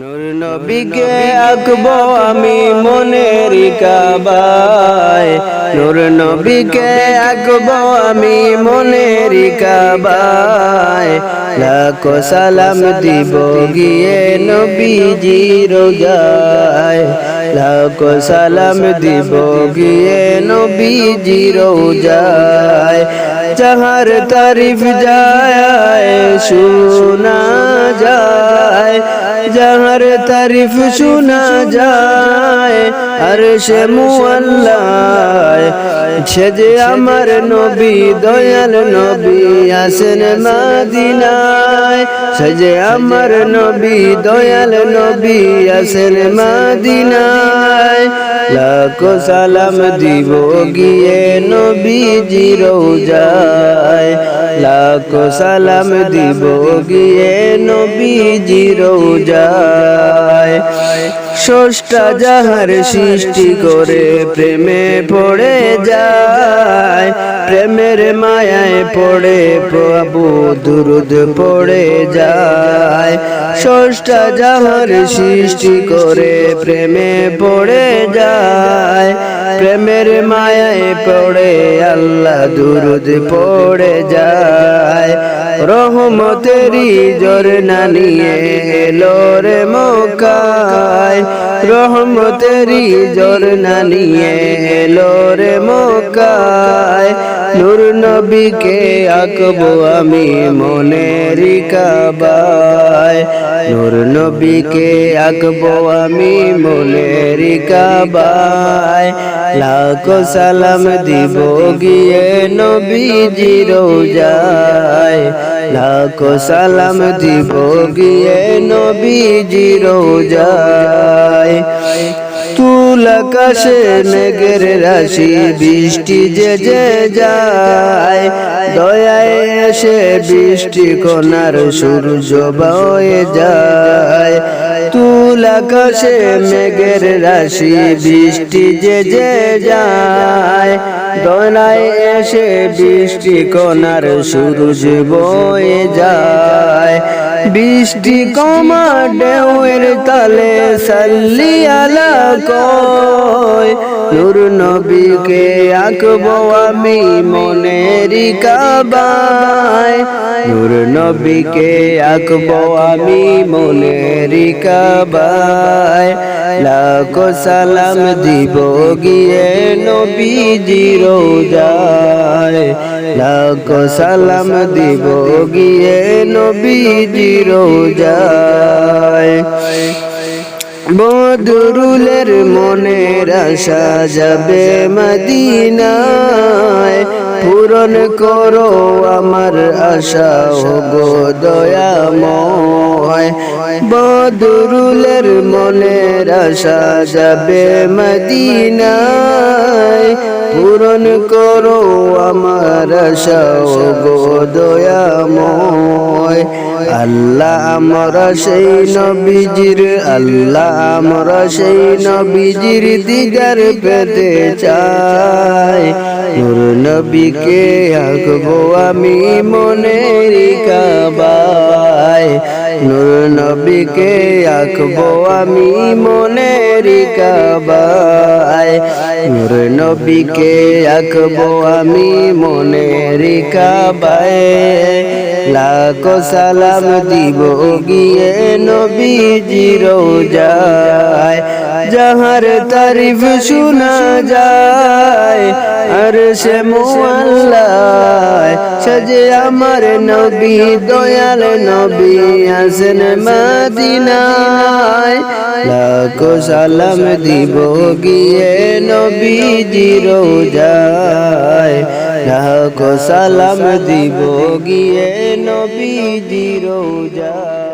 নূর নবীকে আঁকবো আমি মনের কাবায়, নূর নবীকে আঁকবো আমি মনের কাবায়। লাখো সালাম দিব গিয়ে নবীজি রোজায়, লাখো সালাম দিব গিয়ে নবীজি রোজায়। যাহার তারিফ যায় শোনা যায়, যাহার তারিফ শোনা যায় আরশে মুআল্লায়। সে যে আমার নবী দয়াল নবী আছেন মদিনায়, সে যে আমার নবী দয়াল নবী আছেন মদিনায়। লাখো সালাম দিব গিয়ে নবীজি রোজায়, লাখো সালাম দিব গিয়ে নবীজি রোজায়। স্রষ্টা যাহার সৃষ্টি করে প্রেমে পড়ে যায়, প্রেমের মায়ায় পড়ে প্রভু দুরুদ পড়ে যায়। স্রষ্টা যাহার সৃষ্টি করে প্রেমে পড়ে যায়, প্রেমের মায়ায় পড়ে আল্লাহ দুরুদ পড়ে যায়। রহমতেরি ঝরনা নিয়ে এলো রে মক্কায়, রহমতেরি ঝরনা নিয়ে এলো রে মক্কায়। নূর নবীকে আঁকবো আমি মনের কাবায়, নূর নবীকে আঁকবো আমি মনের কাবায়। লাখো সালাম দিব গিয়ে নবীজি রোজায়, লাখো সালাম দিব গিয়ে নবীজি রোজায়। তুল আকাশে মেঘের রাশি বৃষ্টি যে যে যায়, দয়ায় এসে বৃষ্টি কণার সূর্য বয়ে যায়। তুল আকাশে মেঘের রাশি বৃষ্টি যে যে যায়, দয়ায় এসে বৃষ্টি কণার সূর্য বয়ে যায়। বৃষ্টি কমা ঢেউয়ের তালে সাল্লি আলা কয়, নূর নবীকে আঁকবো আমি মনের কাবায়, নূর নবীকে আঁকবো আমি মনের কাবায়। লাখো সালাম দিব গিয়ে নবীজি রোজায়, লাখো সালাম দিব গিয়ে নবীজি রোজায়। বদরুলের মনের আশা যাবে মদিনায়, পূরণ করো আমার আশা ওগো দয়াময়। বদরুলের মনের আশা যাবে মদিনায়, পূরণ করো আমার আশা ওগো দয়াময়। আল্লাহ আমরা সেই নবীজির, আল্লাহ আমরা সেই নবীজির দিদার পেতে চাই। নূর নবীকে আঁকবো আমি মনের কাবায়, নূর নবীকে আঁকবো আমি মনের কাবায়, নূর নবীকে আঁকবো আমি মনের কাবায়। লাখো সালাম দিব গিয়ে নবীজি রোজায়, যাহার তারিফ শোনা যায় আরশে মুআল্লায়। সে যে আমার নবী দয়াল নবী আছেন মদিনায়, লাখো সালাম দিব গিয়ে নবীজি রোজায়, লাখো সালাম দিব গিয়ে নবীজি রোজায়।